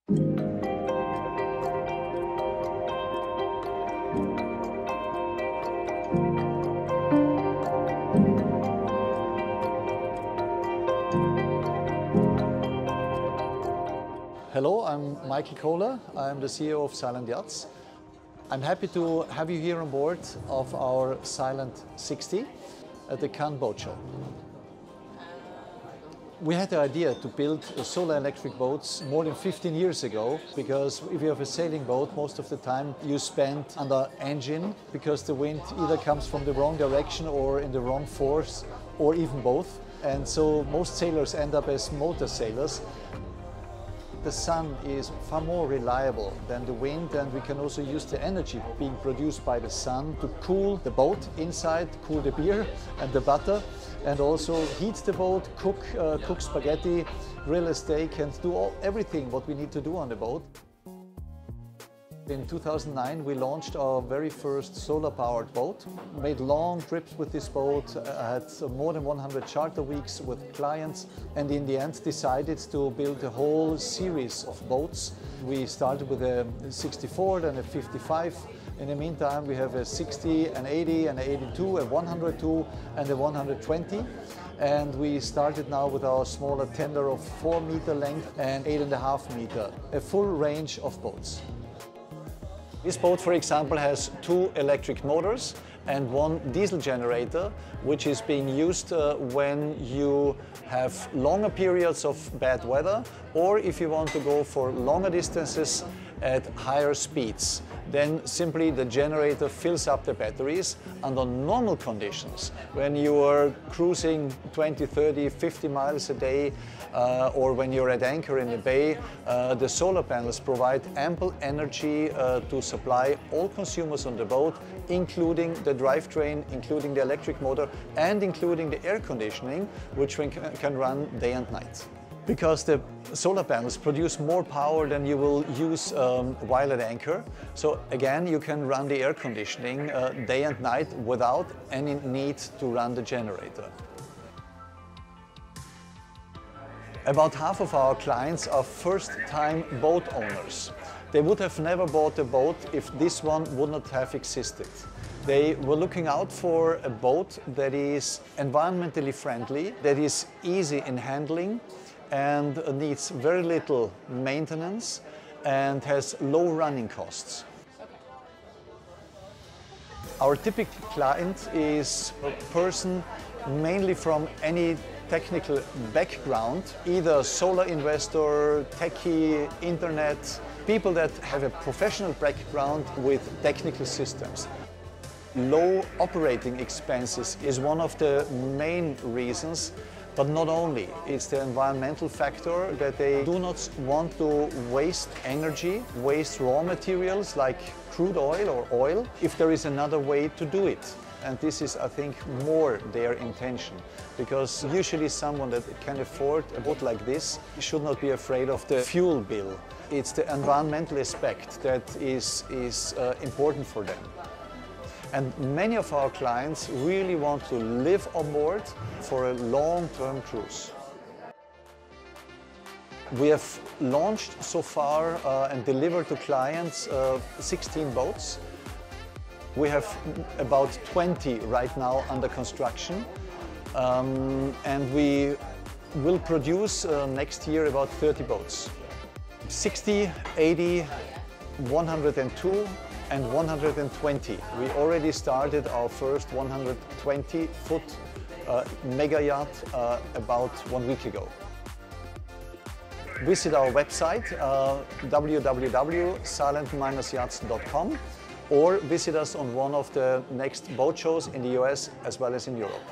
Hello, I'm Michael Kohler. I'm the CEO of Silent Yachts. I'm happy to have you here on board of our Silent 60 at the Cannes Boat Show. We had the idea to build solar electric boats more than 15 years ago, because if you have a sailing boat, most of the time you spend under engine because the wind either comes from the wrong direction or in the wrong force, or even both. And so most sailors end up as motor sailors. The sun is far more reliable than the wind, and we can also use the energy being produced by the sun to cool the boat inside, cool the beer and the butter, and also heat the boat, cook spaghetti, grill a steak, and do everything what we need to do on the boat. In 2009 we launched our very first solar-powered boat. Made long trips with this boat, had more than 100 charter weeks with clients, and in the end decided to build a whole series of boats. We started with a 64 and a 55. In the meantime we have a 60, an 80, an 82, a 102 and a 120. And we started now with our smaller tender of 4 meter length and 8.5 meter, a full range of boats. This boat, for example, has 2 electric motors and 1 diesel generator, which is being used when you have longer periods of bad weather, or if you want to go for longer distances at higher speeds. Then simply the generator fills up the batteries. Under normal conditions, when you are cruising 20, 30, 50 miles a day, or when you're at anchor in the bay, the solar panels provide ample energy to supply all consumers on the boat, including the drivetrain, including the electric motor, and including the air conditioning, which we can run day and night. Because the solar panels produce more power than you will use while at anchor. So again, you can run the air conditioning day and night without any need to run the generator. About half of our clients are first-time boat owners. They would have never bought a boat if this one would not have existed. They were looking out for a boat that is environmentally friendly, that is easy in handling, and needs very little maintenance and has low running costs. Our typical client is a person mainly from any technical background, either solar investor, techie, internet, people that have a professional background with technical systems. Low operating expenses is one of the main reasons. But not only, it's the environmental factor that they do not want to waste energy, waste raw materials like crude oil or oil, if there is another way to do it. And this is, I think, more their intention. Because usually someone that can afford a boat like this should not be afraid of the fuel bill. It's the environmental aspect that is important for them. And many of our clients really want to live on board for a long-term cruise. We have launched so far and delivered to clients 16 boats. We have about 20 right now under construction, and we will produce next year about 30 boats. 60, 80, 102 and 120. We already started our first 120-foot mega yacht about 1 week ago. Visit our website www.silent-yachts.com, or visit us on one of the next boat shows in the US as well as in Europe.